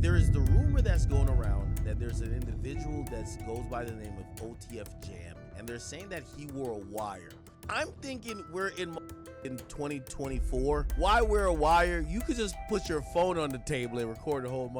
There is the rumor that's going around that there's an individual that goes by the name of OTF Jam, and they're saying that he wore a wire. I'm thinking we're in 2024. Why wear a wire? You could just put your phone on the table and record the whole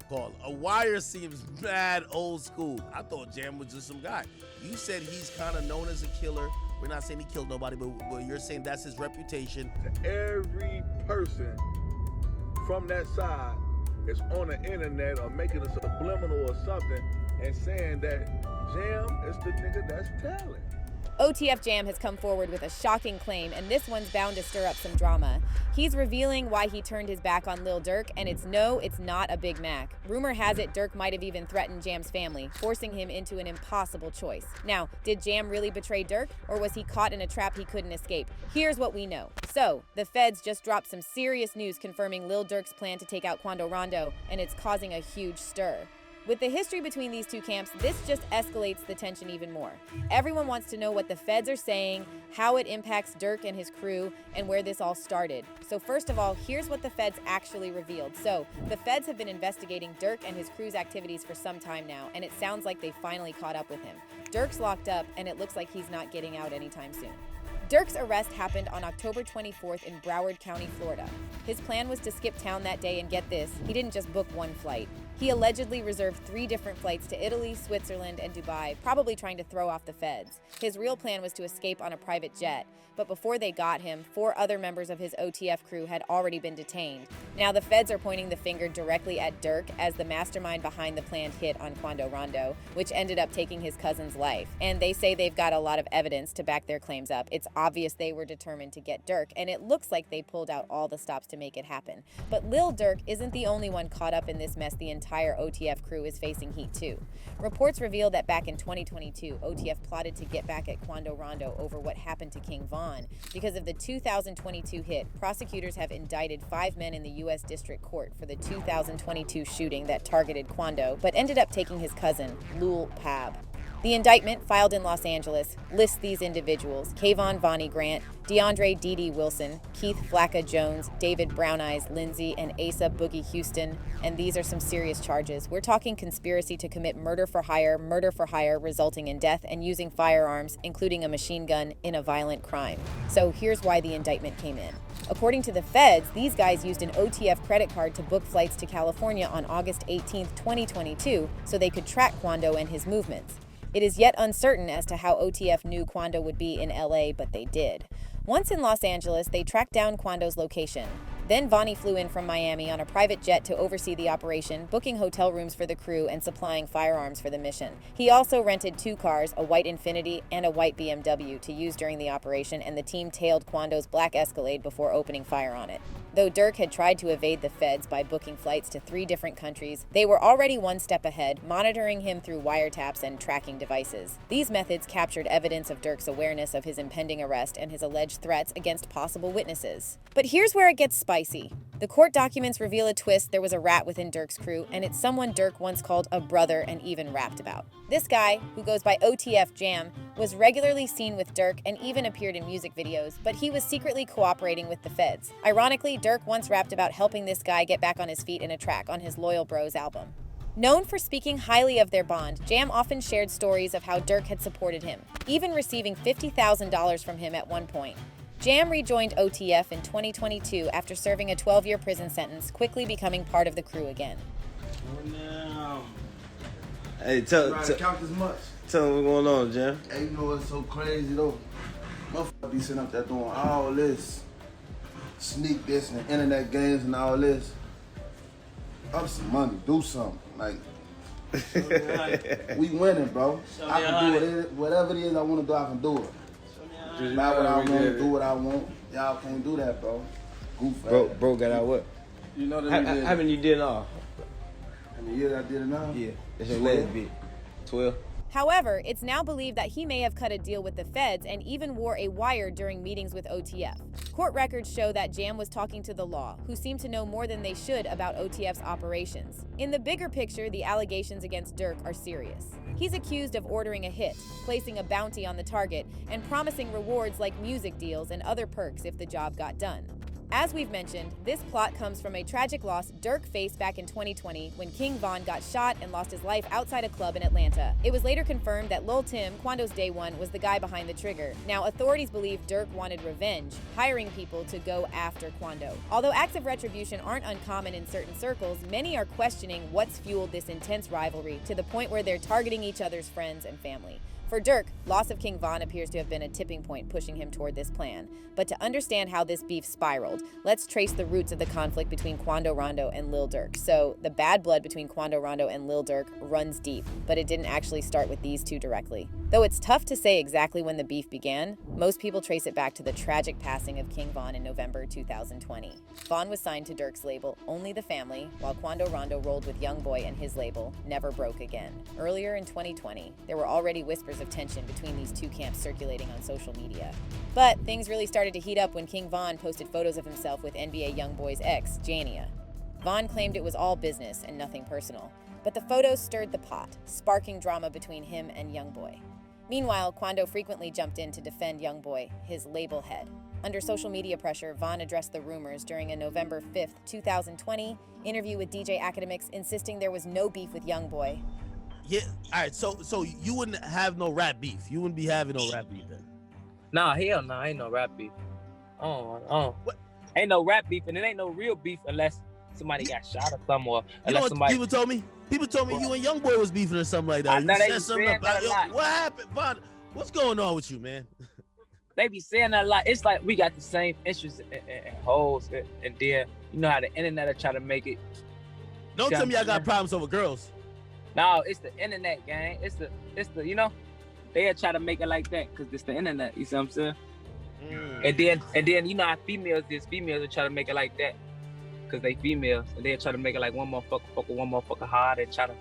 call. A wire seems mad old school. I thought Jam was just some guy. You said he's kind of known as a killer. We're not saying he killed nobody, but you're saying that's his reputation. Every person from that side is on the internet or making a subliminal or something and saying that Jam is the nigga that's telling. OTF Jam has come forward with a shocking claim, and this one's bound to stir up some drama. He's revealing why he turned his back on Lil Durk, and it's not a Big Mac. Rumor has it Durk might have even threatened Jam's family, forcing him into an impossible choice. Now, did Jam really betray Durk, or was he caught in a trap he couldn't escape? Here's what we know. So, the feds just dropped some serious news confirming Lil Durk's plan to take out Quando Rondo, and it's causing a huge stir. With the history between these two camps, this just escalates the tension even more. Everyone wants to know what the feds are saying, how it impacts Durk and his crew, and where this all started. So first of all, here's what the feds actually revealed. So, the feds have been investigating Durk and his crew's activities for some time now, and it sounds like they finally caught up with him. Durk's locked up, and it looks like he's not getting out anytime soon. Durk's arrest happened on October 24th in Broward County, Florida. His plan was to skip town that day, and get this, he didn't just book one flight. He allegedly reserved 3 different flights to Italy, Switzerland, and Dubai, probably trying to throw off the feds. His real plan was to escape on a private jet, but before they got him, 4 other members of his OTF crew had already been detained. Now the feds are pointing the finger directly at Durk as the mastermind behind the planned hit on Quando Rondo, which ended up taking his cousin's life. And they say they've got a lot of evidence to back their claims up. It's obvious they were determined to get Durk, and it looks like they pulled out all the stops to make it happen. But Lil Durk isn't the only one caught up in this mess. The entire OTF crew is facing heat too. Reports reveal that back in 2022, OTF plotted to get back at Quando Rondo over what happened to King Von. Because of the 2022 hit, prosecutors have indicted 5 men in the U.S. District Court for the 2022 shooting that targeted Quando, but ended up taking his cousin, Lul Pab. The indictment, filed in Los Angeles, lists these individuals: Kayvon Vonnie Grant, DeAndre Dede Wilson, Keith Flacca Jones, David Brown Eyes Lindsay, and Asa Boogie Houston. And these are some serious charges. We're talking conspiracy to commit murder for hire resulting in death, and using firearms, including a machine gun, in a violent crime. So here's why the indictment came in. According to the feds, these guys used an OTF credit card to book flights to California on August 18, 2022, so they could track Quando and his movements. It is yet uncertain as to how OTF knew Quando would be in LA, but they did. Once in Los Angeles, they tracked down Quando's location. Then Vonnie flew in from Miami on a private jet to oversee the operation, booking hotel rooms for the crew and supplying firearms for the mission. He also rented 2 cars, a white Infiniti and a white BMW, to use during the operation, and the team tailed Quando's black Escalade before opening fire on it. Though Durk had tried to evade the feds by booking flights to 3 different countries, they were already one step ahead, monitoring him through wiretaps and tracking devices. These methods captured evidence of Durk's awareness of his impending arrest and his alleged threats against possible witnesses. But here's where it gets spicy. The court documents reveal a twist. There was a rat within Durk's crew, and it's someone Durk once called a brother and even rapped about. This guy, who goes by OTF Jam, was regularly seen with Durk and even appeared in music videos, but he was secretly cooperating with the feds. Ironically, Durk once rapped about helping this guy get back on his feet in a track on his Loyal Bros album. Known for speaking highly of their bond, Jam often shared stories of how Durk had supported him, even receiving $50,000 from him at one point. Jam rejoined OTF in 2022 after serving a 12-year prison sentence, quickly becoming part of the crew again. Hey, tell count this much. Tell them what's going on, Jam. Hey, you know what's so crazy though? Motherfucker be sitting up there doing all this, sneak this and internet games and all this. Up some money, do something. Like, we winning, bro. I can do it. Whatever it is I want to do, I can do it. Not what I want to do what I want. Y'all can't do that, bro. Goof Bro got out what? You know that How many you did all? How many years I did it now? Yeah, that's your last bit. 12. However, it's now believed that he may have cut a deal with the feds and even wore a wire during meetings with OTF. Court records show that Jam was talking to the law, who seem to know more than they should about OTF's operations. In the bigger picture, the allegations against Durk are serious. He's accused of ordering a hit, placing a bounty on the target, and promising rewards like music deals and other perks if the job got done. As we've mentioned, this plot comes from a tragic loss Durk faced back in 2020 when King Von got shot and lost his life outside a club in Atlanta. It was later confirmed that Lil Tim, Quando's day one, was the guy behind the trigger. Now, authorities believe Durk wanted revenge, hiring people to go after Quando. Although acts of retribution aren't uncommon in certain circles, many are questioning what's fueled this intense rivalry to the point where they're targeting each other's friends and family. For Durk, loss of King Von appears to have been a tipping point pushing him toward this plan. But to understand how this beef spiraled, let's trace the roots of the conflict between Quando Rondo and Lil Durk. So, the bad blood between Quando Rondo and Lil Durk runs deep, but it didn't actually start with these two directly. Though it's tough to say exactly when the beef began, most people trace it back to the tragic passing of King Von in November 2020. Von was signed to Durk's label, Only the Family, while Quando Rondo rolled with Youngboy and his label, Never Broke Again. Earlier in 2020, there were already whispers of tension between these two camps circulating on social media. But things really started to heat up when King Von posted photos of himself with NBA Youngboy's ex, Jania. Von claimed it was all business and nothing personal, but the photos stirred the pot, sparking drama between him and Youngboy. Meanwhile, Quando frequently jumped in to defend Youngboy, his label head. Under social media pressure, Von addressed the rumors during a November 5th, 2020 interview with DJ Academics, insisting there was no beef with Youngboy. Yeah, all right, so you wouldn't have no rap beef. You wouldn't be having no rap beef then. Nah, hell nah, ain't no rap beef. What? Ain't no rap beef, and it ain't no real beef unless somebody got shot or something, or You know unless what somebody. people told me? People told me you and Youngboy was beefing or something like that. I You know they said was something saying about that a lot. what happened, Von? What's going on with you, man? They be saying that a lot. It's like we got the same interests and holes, and then you know how the internet will try to make it. Don't tell me I got problems over girls. No, it's the internet, gang. It's the you know, they'll try to make it like that because it's the internet. You see what I'm saying? And then you know how females will try to make it like that because they females, and they'll try to make it like one motherfucker hard and try to.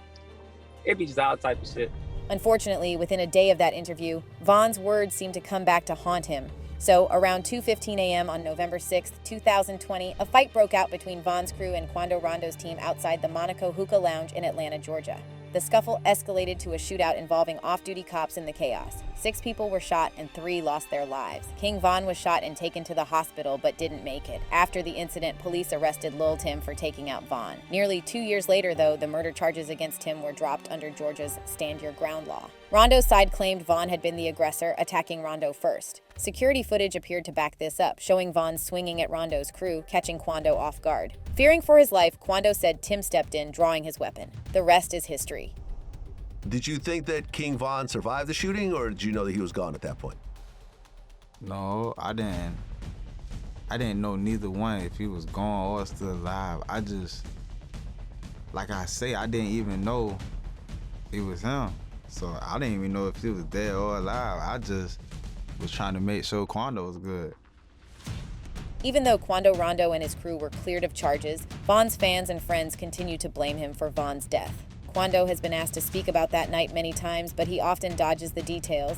It be just all type of shit. Unfortunately, within a day of that interview, Von's words seemed to come back to haunt him. So, around 2:15 a.m. on November 6th, 2020, a fight broke out between Von's crew and Quando Rondo's team outside the Monaco Hookah Lounge in Atlanta, Georgia. The scuffle escalated to a shootout involving off-duty cops in the chaos. 6 people were shot and 3 lost their lives. King Von was shot and taken to the hospital but didn't make it. After the incident, police arrested Lil Tim for taking out Von. Nearly 2 years later, though, the murder charges against him were dropped under Georgia's Stand Your Ground law. Rondo's side claimed Von had been the aggressor, attacking Rondo first. Security footage appeared to back this up, showing Von swinging at Rondo's crew, catching Quando off guard. Fearing for his life, Quando said Tim stepped in, drawing his weapon. The rest is history. Did you think that King Von survived the shooting, or did you know that he was gone at that point? No, I didn't. I didn't know neither one if he was gone or still alive. I just, like I say, I didn't even know it was him. So I didn't even know if he was dead or alive. I just was trying to make sure Quando was good. Even though Quando Rondo and his crew were cleared of charges, Von's fans and friends continue to blame him for Von's death. Quando has been asked to speak about that night many times, but he often dodges the details.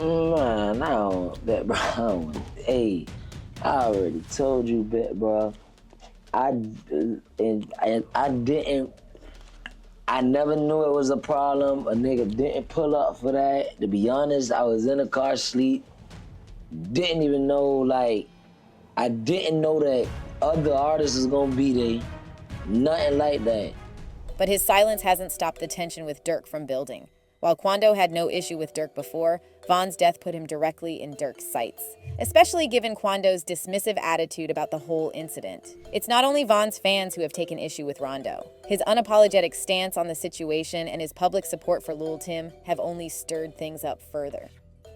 Man, I don't, that, bro. Hey, I already told you, bro. I never knew it was a problem. A nigga didn't pull up for that. To be honest, I was in a car sleep. Didn't even know, like, I didn't know that other artists was gonna be there. Nothing like that. But his silence hasn't stopped the tension with Durk from building. While Quando had no issue with Durk before, Von's death put him directly in Durk's sights, especially given Quando's dismissive attitude about the whole incident. It's not only Von's fans who have taken issue with Rondo. His unapologetic stance on the situation and his public support for Lil Tim have only stirred things up further.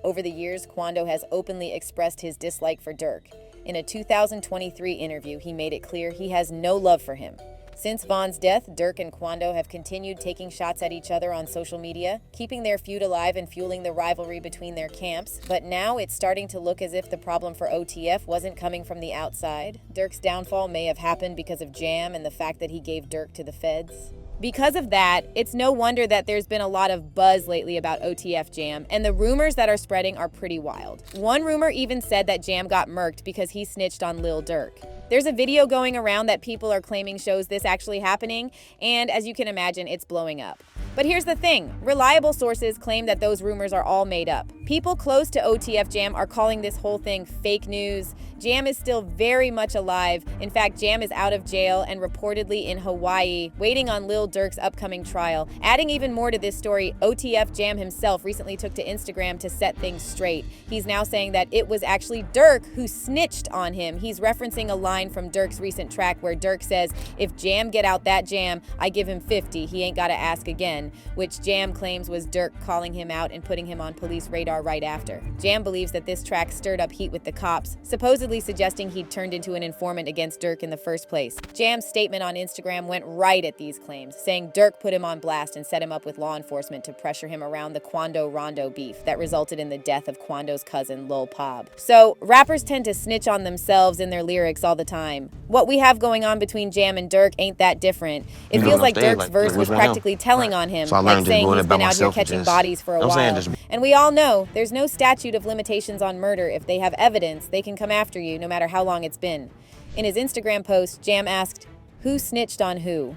Over the years, Quando has openly expressed his dislike for Durk. In a 2023 interview, he made it clear he has no love for him. Since Von's death, Durk and Quando have continued taking shots at each other on social media, keeping their feud alive and fueling the rivalry between their camps. But now it's starting to look as if the problem for OTF wasn't coming from the outside. Durk's downfall may have happened because of Jam and the fact that he gave Durk to the feds. Because of that, it's no wonder that there's been a lot of buzz lately about OTF Jam, and the rumors that are spreading are pretty wild. One rumor even said that Jam got murked because he snitched on Lil Durk. There's a video going around that people are claiming shows this actually happening, and as you can imagine, it's blowing up. But here's the thing, reliable sources claim that those rumors are all made up. People close to OTF Jam are calling this whole thing fake news. Jam is still very much alive. In fact, Jam is out of jail and reportedly in Hawaii, waiting on Lil Durk's upcoming trial. Adding even more to this story, OTF Jam himself recently took to Instagram to set things straight. He's now saying that it was actually Durk who snitched on him. He's referencing a line from Durk's recent track where Durk says, "If Jam get out that jam, I give him 50. He ain't gotta ask again," which Jam claims was Durk calling him out and putting him on police radar right after. Jam believes that this track stirred up heat with the cops, supposedly suggesting he'd turned into an informant against Durk in the first place. Jam's statement on Instagram went right at these claims, saying Durk put him on blast and set him up with law enforcement to pressure him around the Quando-Rondo beef that resulted in the death of Quando's cousin, Lil Pob. So, rappers tend to snitch on themselves in their lyrics all the time. What we have going on between Jam and Durk ain't that different. It feels like Durk's verse was practically telling on him, like saying he's been out here catching bodies for a while. And we all know there's no statute of limitations on murder. If they have evidence, they can come after you no matter how long it's been. In his Instagram post, Jam asked, "Who snitched on who?"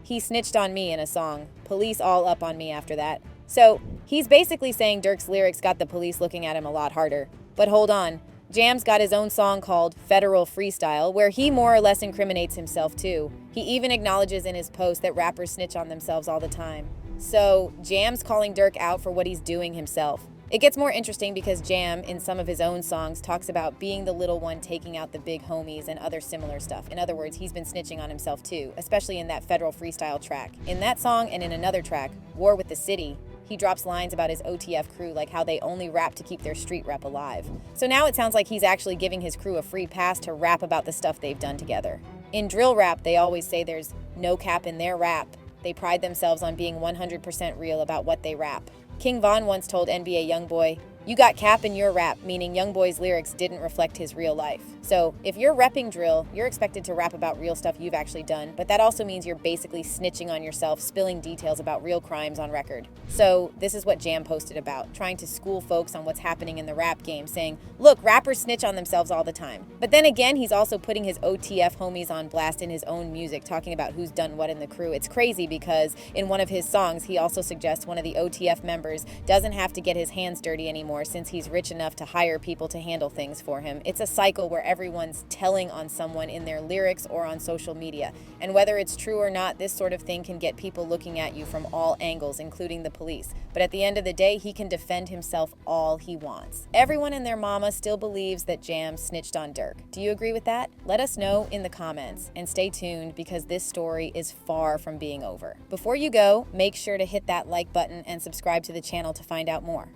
He snitched on me in a song. Police all up on me after that. So, he's basically saying Durk's lyrics got the police looking at him a lot harder. But hold on. Jam's got his own song called Federal Freestyle, where he more or less incriminates himself too. He even acknowledges in his post that rappers snitch on themselves all the time. So, Jam's calling Durk out for what he's doing himself. It gets more interesting because Jam, in some of his own songs, talks about being the little one taking out the big homies and other similar stuff. In other words, he's been snitching on himself too, especially in that Federal Freestyle track. In that song and in another track, War with the City, he drops lines about his OTF crew, like how they only rap to keep their street rep alive. So now it sounds like he's actually giving his crew a free pass to rap about the stuff they've done together. In drill rap, they always say there's no cap in their rap. They pride themselves on being 100% real about what they rap. King Von once told NBA Youngboy, "You got cap in your rap," meaning Youngboy's lyrics didn't reflect his real life. So if you're repping drill, you're expected to rap about real stuff you've actually done, but that also means you're basically snitching on yourself, spilling details about real crimes on record. So this is what Jam posted about, trying to school folks on what's happening in the rap game, saying, look, rappers snitch on themselves all the time. But then again, he's also putting his OTF homies on blast in his own music, talking about who's done what in the crew. It's crazy because in one of his songs, he also suggests one of the OTF members doesn't have to get his hands dirty anymore since he's rich enough to hire people to handle things for him. It's a cycle where everyone's telling on someone in their lyrics or on social media. And whether it's true or not, this sort of thing can get people looking at you from all angles, including the police. But at the end of the day, he can defend himself all he wants. Everyone and their mama still believes that Jam snitched on Durk. Do you agree with that? Let us know in the comments. And stay tuned because this story is far from being over. Before you go, make sure to hit that like button and subscribe to the channel to find out more.